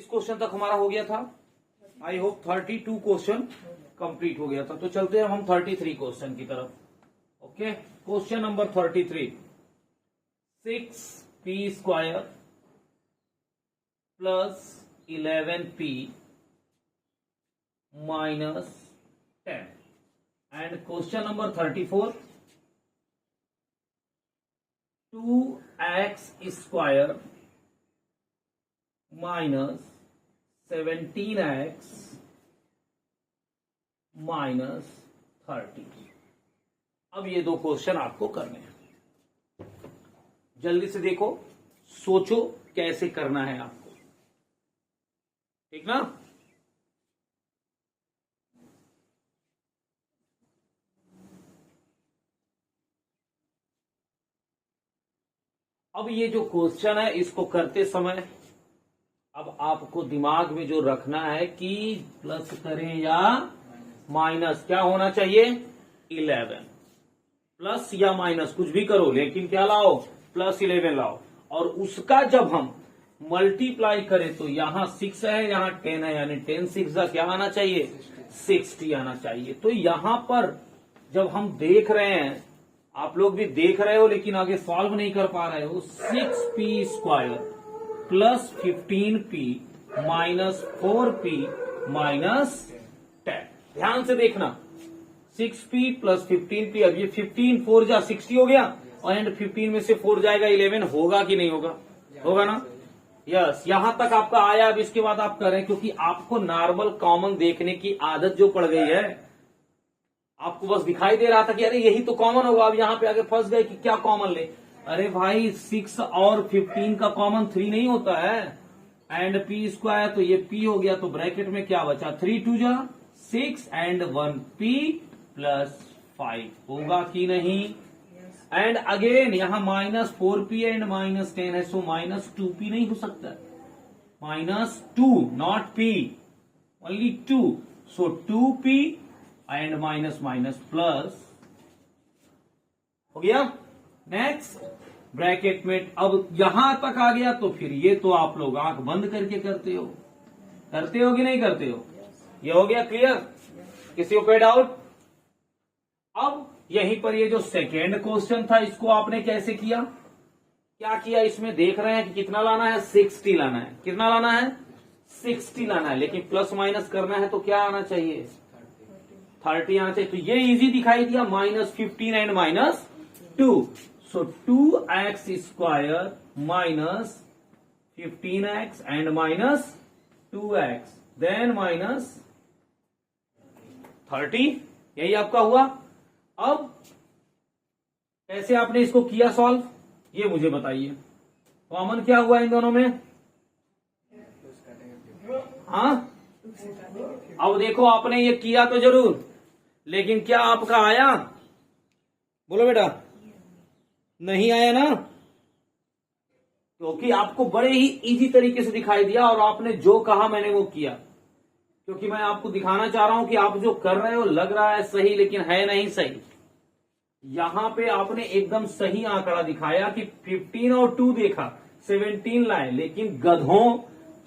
किस क्वेश्चन तक हमारा हो गया था? आई होप 32 क्वेश्चन कंप्लीट हो गया था। तो चलते हैं हम 33 क्वेश्चन की तरफ। Okay, question number 33, 6p² plus 11p minus 10 and question number 34, 2x² minus 17x minus 30। अब ये दो क्वेश्चन आपको करने हैं। जल्दी से देखो, सोचो कैसे करना है आपको, ठीक ना? अब ये जो क्वेश्चन है इसको करते समय अब आपको दिमाग में जो रखना है कि प्लस करें या माइनस, क्या होना चाहिए? 11। प्लस या माइनस कुछ भी करो, लेकिन क्या लाओ? प्लस 11 लाओ। और उसका जब हम मल्टीप्लाई करें तो यहां 6 है, यहां 10 है, यानी 10 6 क्या आना चाहिए? 60 आना चाहिए। तो यहां पर जब हम देख रहे हैं, आप लोग भी देख रहे हो लेकिन आगे सॉल्व नहीं कर पा रहे हो, 6p² plus 15p minus 4p minus 10। ध्यान से देखना, 6p प्लस 15p, अब ये 15 4 जा 60 हो गया, और एंड 15 में से 4 जाएगा 11, होगा कि नहीं होगा? होगा ना? यस, यहां तक आपका आया। अब इसके बाद आप करें, क्योंकि आपको नॉर्मल कॉमन देखने की आदत जो पड़ गई है, आपको बस दिखाई दे रहा था कि अरे यही तो कॉमन होगा। अब यहां पे आगे फंस गए कि क्या कॉमन ले। अरे भाई 6 और 15 का कॉमन 3 नहीं होता है, एंड p² तो ये p हो गया, तो ब्रैकेट में क्या बचा? 3 2 जा 6 एंड 1p प्लस 5, होगा कि नहीं? एंड अगेन यहां माइनस 4p एंड माइनस 10 है, सो माइनस 2p नहीं हो सकता, minus 2 not p, only 2, so 2p and minus minus plus हो गया। नेक्स्ट ब्रैकेट में अब यहां तक आ गया, तो फिर ये तो आप लोग आंख बंद करके करते हो कि नहीं करते हो? ये हो गया क्लियर? किसी को कोई डाउट? अब यहीं पर ये जो सेकेंड क्वेश्चन था, इसको आपने कैसे किया? क्या किया? इसमें देख रहे हैं कि कितना लाना है? 60 लाना है। कितना लाना है? 60 लाना है, लेकिन प्लस माइनस करना है तो क्या आना चाहिए? 30 आना चाहिए। तो ये इजी दिखाई दिया, minus 15 and minus 2, so 2x² minus 15x and minus 2x then minus 30, यही आपका हुआ। अब कैसे आपने इसको किया सॉल्व, ये मुझे बताइए। कॉमन क्या हुआ इन दोनों में? हाँ, अब देखो आपने ये किया तो जरूर, लेकिन क्या आपका आया? बोलो बेटा, नहीं आया ना? क्योंकि आपको बड़े ही इजी तरीके से दिखाई दिया, और आपने जो कहा मैंने वो किया। क्योंकि मैं आपको दिखाना चाह रहा हूं कि आप जो कर रहे हो लग रहा है सही, लेकिन है नहीं सही। यहां पे आपने एकदम सही आंकड़ा दिखाया कि 15 और 2 देखा, 17 लाए, लेकिन गधों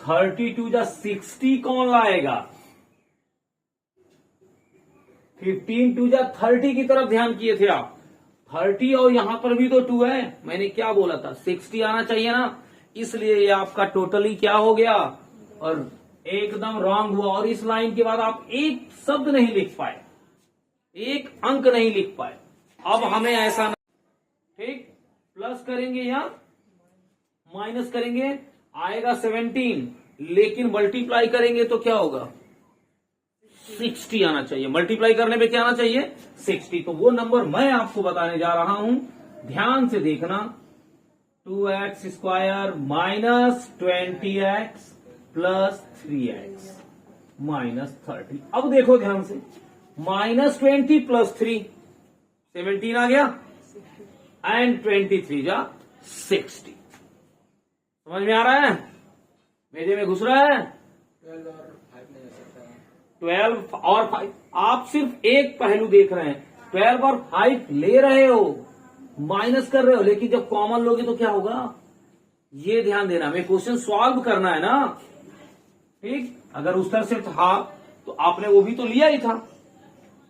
32 या 60 कौन लाएगा? 15 2 या 30 की तरफ ध्यान किए थे आप। 30 और यहां पर भी तो 2 है, मैंने क्या बोला था? 60 आना चाहिए ना, इसलिए ये आपका टोटली क्या हो गया, और एकदम रॉन्ग हुआ। और इस लाइन के बाद आप एक शब्द नहीं लिख पाए, एक अंक नहीं लिख पाए। अब हमें ऐसा नहीं, ठीक? प्लस करेंगे या माइनस करेंगे, आएगा 17, लेकिन मल्टीप्लाई करेंगे तो क्या होगा? 60 आना चाहिए। मल्टीप्लाई करने पे क्या आना चाहिए? 60। तो वो नंबर मैं आपको बताने जा रहा हूं, ध्यान से देखना। 2x² minus 20x plus 3x minus 30। अब देखो ध्यान से, माइनस 20 प्लस 3 17 आ गया, एंड 23 जा 60। समझ में आ रहा है? मेरे में घुस रहा है? 12 और 5, आप सिर्फ एक पहलू देख रहे हैं। 12 और 5 ले रहे हो, माइनस कर रहे हो, लेकिन जब कॉमन लोगे तो क्या होगा? ये ध्यान देना, हमें क्वेश्चन सॉल्व करना है ना। ठीक, अगर उस तरह से था तो आपने वो भी तो लिया ही था।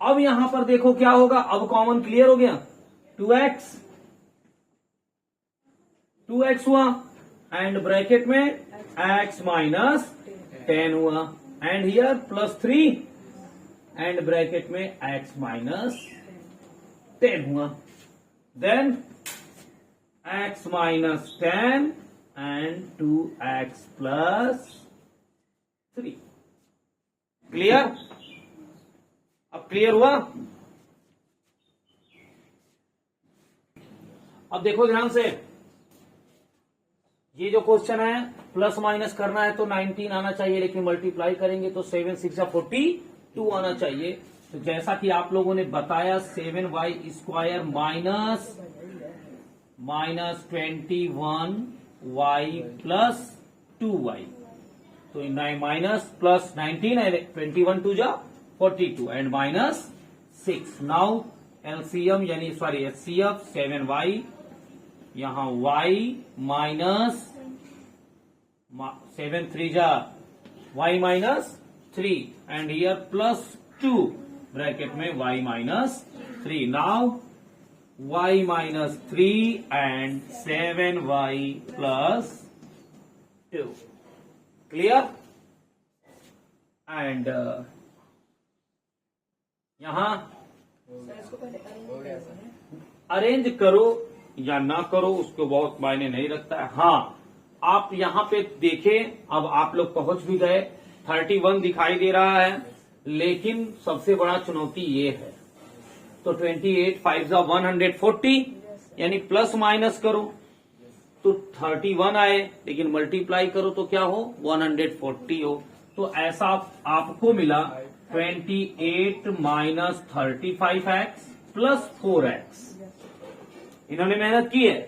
अब यहां पर देखो क्या होगा, अब कॉमन क्लियर हो गया, 2x हुआ एंड ब्रैकेट में x माइनस 10 हुआ एंड हियर +3 एंड ब्रैकेट में x माइनस 10 हुआ, then x minus 10 and 2x plus 3। Clear? अब क्लियर हुआ? अब देखो ध्यान से, ये जो क्वेश्चन है प्लस माइनस करना है तो 19 आना चाहिए, लेकिन मल्टीप्लाई करेंगे तो 7 6 42 आना चाहिए। तो जैसा कि आप लोगों ने बताया 7y square minus 21y plus 2y, तो माइनस प्लस 19 है, 21 2 जा 42 एंड माइनस 6। नाउ एलसीएम यानी सॉरी एचसीएफ 7y, यहां y माइनस 7 3 जा y minus 3 and here plus 2 bracket में y minus 3। Now y minus 3 and 7y plus 2। Clear? And यहां arrange करो या ना करो उसको बहुत मायने नहीं रखता है। हाँ, आप यहां पे देखें, अब आप लोग पहुंच भी गए, 31 दिखाई दे रहा है, लेकिन सबसे बड़ा चुनौती ये है। तो 28 5 जा 140 यानी प्लस माइनस करो तो 31 आए, लेकिन मल्टीप्लाई करो तो क्या हो 140 हो। तो ऐसा आपको मिला 28 माइनस 35x प्लस 4x। इन्होंने मेहनत की है,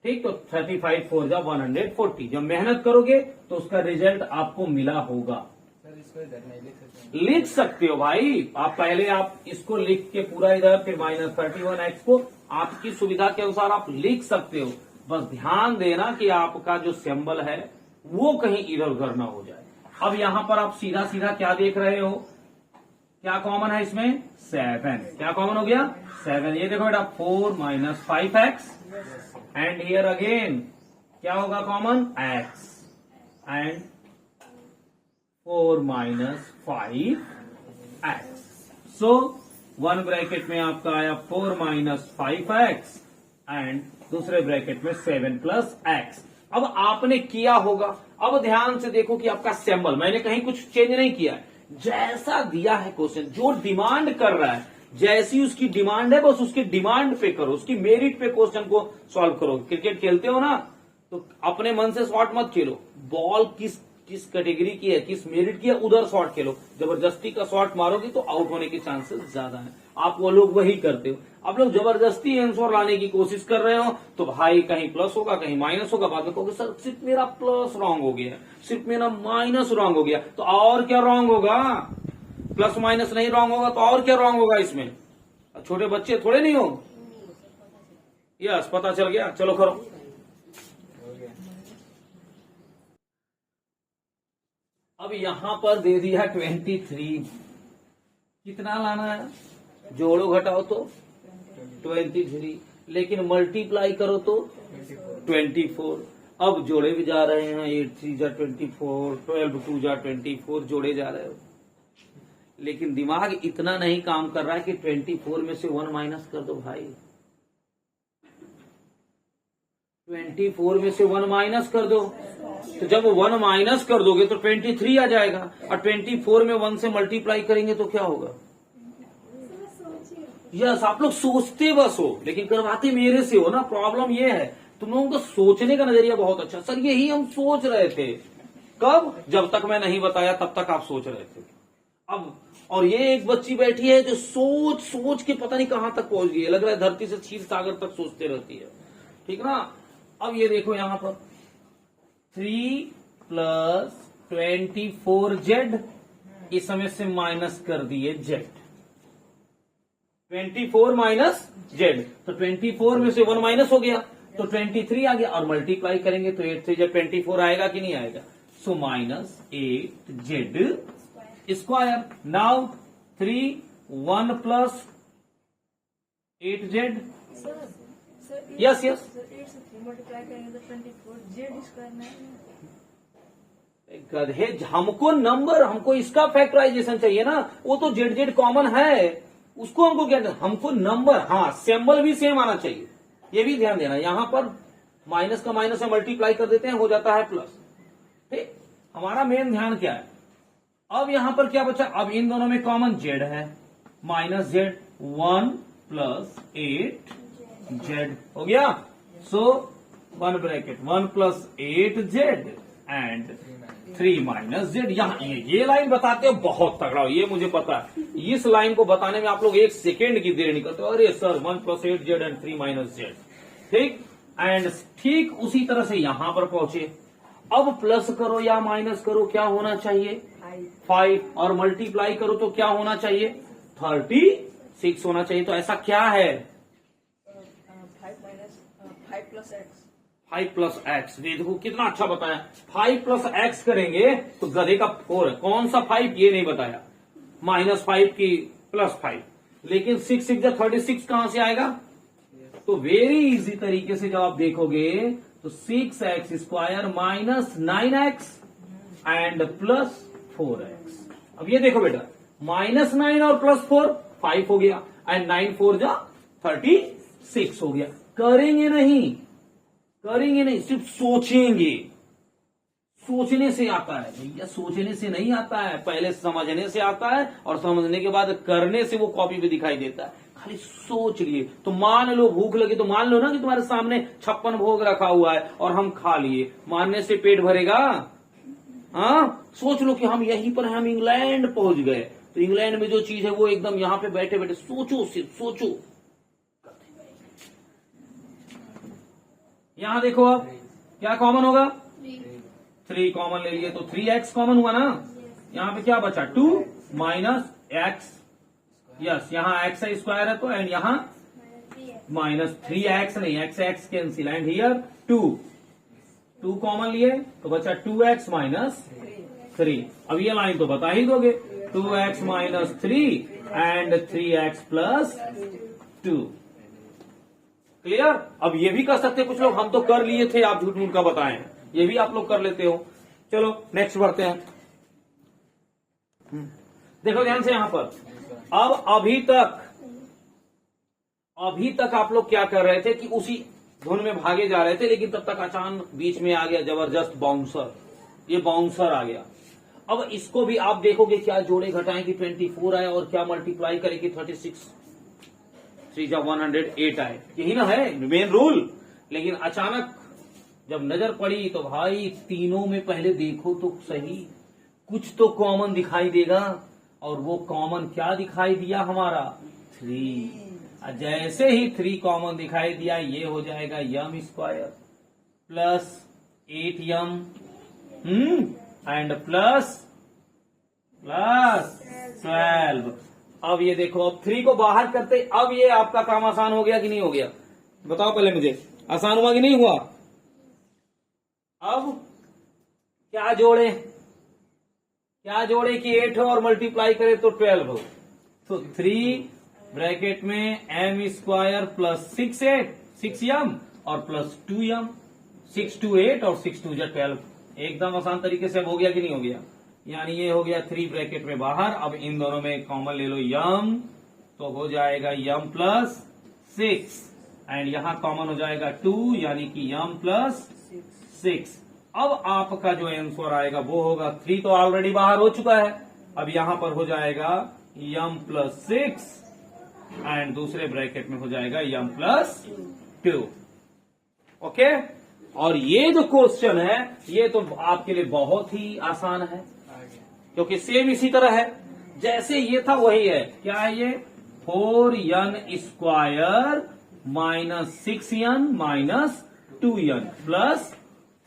ठीक, तो 35 4 जा 140। जब मेहनत करोगे तो उसका रिजल्ट आपको मिला होगा। सर इसको इधर नहीं लिख सकते? लिख सकते हो भाई, आप पहले आप इसको लिख के पूरा इधर, फिर माइनस 31x को आपकी सुविधा के अनुसार आप लिख सकते हो। बस ध्यान देना कि आपका जो सिंबल है वो कहीं इधर उधर ना हो जाए। अब यहां पर आप सीधा सीधा क्या देख रहे हो, क्या कॉमन है इसमें 7। क्या कॉमन हो गया 7। ये देखो बेटा 4 minus 5x and here again क्या होगा common x and 4 minus 5x। So 1 bracket में आपका आया 4 माइनस 5x एंड दूसरे ब्रैकेट में 7 प्लस x। अब आपने किया होगा, अब ध्यान से देखो कि आपका सिंबल मैंने कहीं कुछ चेंज नहीं किया है, जैसा दिया है क्वेश्चन, जो डिमांड कर रहा है जैसी उसकी डिमांड है बस उसकी डिमांड पे करो, उसकी मेरिट पे क्वेश्चन को सॉल्व करो। क्रिकेट खेलते हो ना, तो अपने मन से शॉट मत खेलो, बॉल किस कैटेगरी की है, किस मेरिट की है, उधर शॉट खेलो। जबरदस्ती का शॉट मारोगे तो आउट होने के चांसेस ज्यादा है। आप वो लोग वही करते हो, आप लोग जबरदस्ती आंसर लाने की कोशिश कर रहे हो तो भाई कहीं प्लस होगा कहीं माइनस होगा। बाद में कहोगे सर सिर्फ मेरा प्लस रॉन्ग हो गया, सिर्फ मेरा माइनस रॉन्ग हो गया, तो और क्या रॉन्ग होगा, प्लस माइनस नहीं रॉन्ग होगा तो और क्या रॉन्ग होगा इसमें। छोटे बच्चे थोड़े नहीं हो, यस पता चल गया, चलो करो। अब यहां पर दे दिया 23, कितना लाना है, जोड़ो घटाओ तो 23, लेकिन मल्टीप्लाई करो तो 24। अब जोड़े भी जा रहे हैं, 8 3 जा 24, 12 2 जा 24, जोड़े जा रहे हो, लेकिन दिमाग इतना नहीं काम कर रहा है कि 24 में से 1 माइनस कर दो भाई। 24 में से 1 माइनस कर दो, तो जब 1 माइनस कर दोगे तो 23 आ जाएगा, और 24 में 1 से मल्टीप्लाई करेंगे तो क्या होगा। यस, आप लोग सोचते बस हो लेकिन करवाते मेरे से हो ना। प्रॉब्लम ये है तुम लोगों का सोचने का नजरिया बहुत अच्छा। सर यही हम सोच रहे थे, कब, जब तक मैं नहीं बताया तब तक आप सोच रहे थे। अब और ये एक बच्ची बैठी है जो सोच सोच के पता नहीं कहां तक पहुंच गई है, लग रहा है धरती से क्षीर सागर तक सोचते रहती है, ठीक ना। अब ये देखो यहां पर 3 प्लस 24z, इस समय से माइनस कर दिए z, 24 माइनस z, तो 24 में से 1 माइनस हो गया तो 23 आ गया, और मल्टीप्लाई करेंगे तो 8 से 24 आएगा कि नहीं आएगा। So minus 8z square. Now 3 1 plus 8z। Sir yes yes, sir 8 से 3 मल्टीप्लाई करेंगे तो 24 जेड स्क्वायर 9। गधे, हमको नंबर, हमको इसका फैक्टराइजेशन चाहिए ना, वो तो जेड जेड कॉमन है, उसको हमको क्या, हमको नंबर, हाँ सिंबल भी सेम आना चाहिए, ये भी ध्यान देना। यहां पर माइनस का माइनस से मल्टीप्लाई कर देते हैं, हो जाता है प्लस। ठीक, हमारा मेन ध्यान क्या है। अब यहां पर क्या बचा, अब इन दोनों में कॉमन जेड है, माइनस जेड 1 प्लस 8z हो गया। सो 1 bracket 1 plus 8z and 3 minus Z. यहाँ ये लाइन बताते हो बहुत तगड़ा हो, ये मुझे पता है। इस लाइन को बताने में आप लोग 1 सेकेंड की देर नहीं करते हो। अरे sir 1 plus 8z and 3 minus Z. ठीक, एंड ठीक उसी तरह से यहां पर पहुंचे। अब प्लस करो या माइनस करो, क्या होना चाहिए 5, और मल्टीप्लाई करो तो क्या होना चाहिए 36 होना चाहिए। तो ऐसा क्या है 5 प्लस एक्स। 5 प्लस एक्स, देखो कितना अच्छा बताया। 5 प्लस एक्स करेंगे तो गधे का 4 है, कौन सा 5 ये नहीं बताया, -5 की +5। लेकिन 6 6 36 कहां से आएगा। तो वेरी इजी तरीके से जब आप देखोगे तो 6x square minus 9x and plus 4x। अब ये देखो बेटा, -9 और +4 5 हो गया, एंड 9 4 जा 36 हो गया। करेंगे नहीं, सिर्फ सोचेंगे। सोचने से आता है भैया, सोचने से नहीं आता है, पहले समझने से आता है, और समझने के बाद करने से वो कॉपी पे दिखाई देता है। खाली सोच लिए तो मान लो, भूख लगी तो मान लो ना कि तुम्हारे सामने 56 भोग रखा हुआ है और हम खा लिए, मानने से पेट भरेगा। हाँ, सोच लो कि हम यहीं पर हम इंग्लैंड पहुंच गए, तो इंग्लैंड में जो चीज है वो एकदम यहां पे बैठे बैठे सोचो, सिर्फ सोचो। यहां देखो, अब क्या कॉमन होगा 3 कॉमन ले लिए तो 3x कॉमन हुआ ना। यहां पे क्या बचा 2 माइनस एक्स। यस, यहां x स्क्वायर है तो, एंड यहां -3x नहीं, x cancel, and here 2 common लिए तो बचा 2x माइनस 3। अब ये लाइन तो बता ही दोगे, 2x minus 3 and 3x plus 2। Clear. अब ये भी कर सकते कुछ लोग, हम तो कर लिए थे, आप झूठ मूठ का बताएं, ये भी आप लोग कर लेते हो। चलो नेक्स्ट बढ़ते हैं। देखो ध्यान से यहां पर, अब अभी तक आप लोग क्या कर रहे थे कि उसी धुन में भागे जा रहे थे, लेकिन तब तक अचानक बीच में आ गया जबरदस्त बाउंसर, ये बाउंसर आ गया। अब इसको भी आप देखोगे, क्या जोड़े घटाएं कि 24 आए, और क्या मल्टीप्लाई करें कि 36 3 जा 108 आए, यही ना है मेन रूल। लेकिन अचानक जब नजर पड़ी तो भाई तीनों में पहले देखो तो सही, कुछ तो कॉमन दिखाई देगा, और वो कॉमन क्या दिखाई दिया हमारा 3। जैसे ही 3 कॉमन दिखाई दिया, ये हो जाएगा यम square plus 8m and plus 12। अब ये देखो, अब 3 को बाहर करते, अब ये आपका काम आसान हो गया कि नहीं हो गया, बताओ पहले मुझे, आसान हुआ कि नहीं हुआ। अब क्या जोड़े कि 8 हो और मल्टीप्लाई करें तो 12 हो। तो 3 ब्रैकेट में m स्क्वायर प्लस 6m और प्लस 2m, 6 2 8 और 6 2 12। एकदम आसान तरीके से अब हो गया कि नहीं हो गया। यानी ये हो गया 3 ब्रैकेट में बाहर। अब इन दोनों में कॉमन ले लो यम, तो हो जाएगा यम प्लस 6, एंड यहां कॉमन हो जाएगा 2, यानी कि यम प्लस 6। अब आपका जो आंसर आएगा वो होगा 3 तो ऑलरेडी बाहर हो चुका है, अब यहां पर हो जाएगा यम प्लस 6, एंड दूसरे ब्रैकेट में हो जाएगा यम प्लस 2। ओके। और ये जो क्वेश्चन है ये तो आपके लिए बहुत ही आसान है, क्योंकि सेम इसी तरह है जैसे ये था वही है। क्या है ये 4n square minus 6n minus 2n plus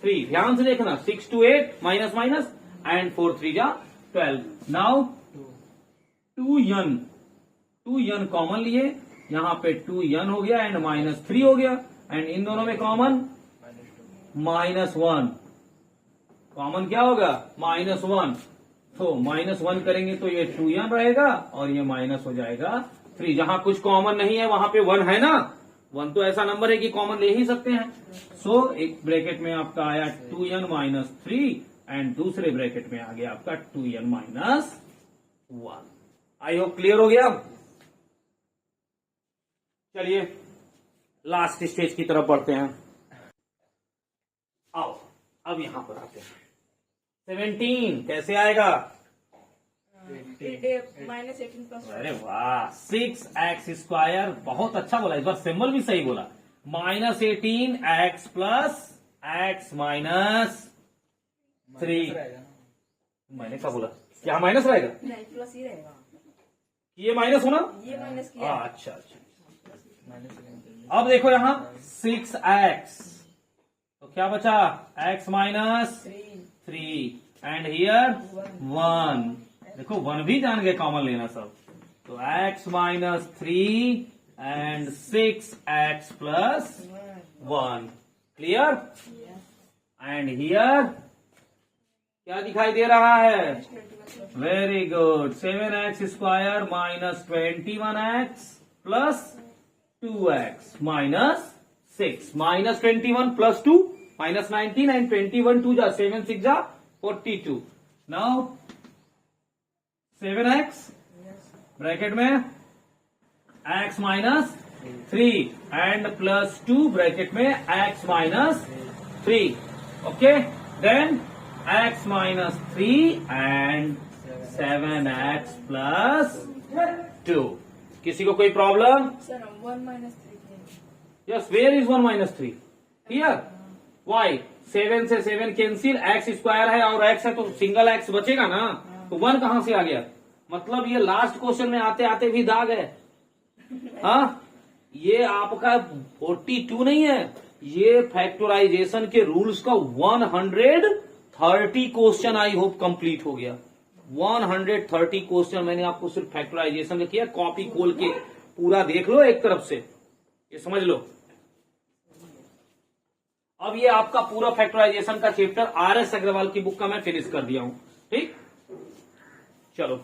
3। ध्यान से देखना, 6 2 8 माइनस माइनस एंड 4 3 जा 12। नाउ 2n कॉमन लिए, यहां पे 2n हो गया एंड -3 हो गया, एंड इन दोनों में कॉमन -1 कॉमन क्या होगा -1, तो -1 करेंगे तो ये 2n रहेगा और ये माइनस हो जाएगा 3। जहां कुछ कॉमन नहीं है वहां पे 1 है ना, 1 तो ऐसा नंबर है कि कॉमन ले ही सकते हैं। सो एक ब्रैकेट में आपका आया 2n माइनस 3 एंड दूसरे ब्रैकेट में आ गया आपका 2n minus 1। I hope clear हो गया। चलिए लास्ट स्टेज की तरफ बढ़ते हैं। आओ अब यहां पर आते हैं। 17 कैसे आएगा? -18 प्लस अरे वाह, 6x²। बहुत अच्छा बोला, इस बार सिंबल भी सही बोला। -18x plus x minus 3। मैंने क्या बोला? यहाँ माइनस रहेगा? नहीं, प्लस ही रहेगा। ये माइनस होना? ये माइनस किया। अच्छा अच्छा। अब देखो यहाँ 6x, तो क्या बचा? x minus 3 and here 1। देखो 1 भी जान गए कॉमन लेना सब। तो x minus 3 and 6x plus 1। Clear? And here क्या दिखाई दे रहा है? Very good. 7x² minus 21x plus 2x minus 6। Minus 21 plus 2 minus 19 and 21 2 जा 7 6 जा 42। नाउ 7x ब्रैकेट में x minus 3 and plus 2 bracket में x minus 3। Okay, then x minus 3 and 7x plus 2। किसी को कोई problem? Sir 1 minus 3। Yes, where is 1 minus 3? Here. Why? 7 से 7 cancel, x² है और x है तो सिंगल x बचेगा ना, तो 1 कहां से आ गया? मतलब ये लास्ट क्वेश्चन में आते आते भी दाग है। हाँ, ये आपका 42 नहीं है, ये फैक्टराइजेशन के रूल्स का 130 क्वेश्चन आई होप कंप्लीट हो गया। 130 क्वेश्चन मैंने आपको सिर्फ फैक्टराइजेशन का किया। कॉपी खोल के पूरा देख लो एक तरफ से, ये समझ लो। अब ये आपका पूरा फैक्टराइजेशन का चैप्टर RS अग्रवाल की बुक का मैं फिनिश कर दिया हूं। ठीक, चलो।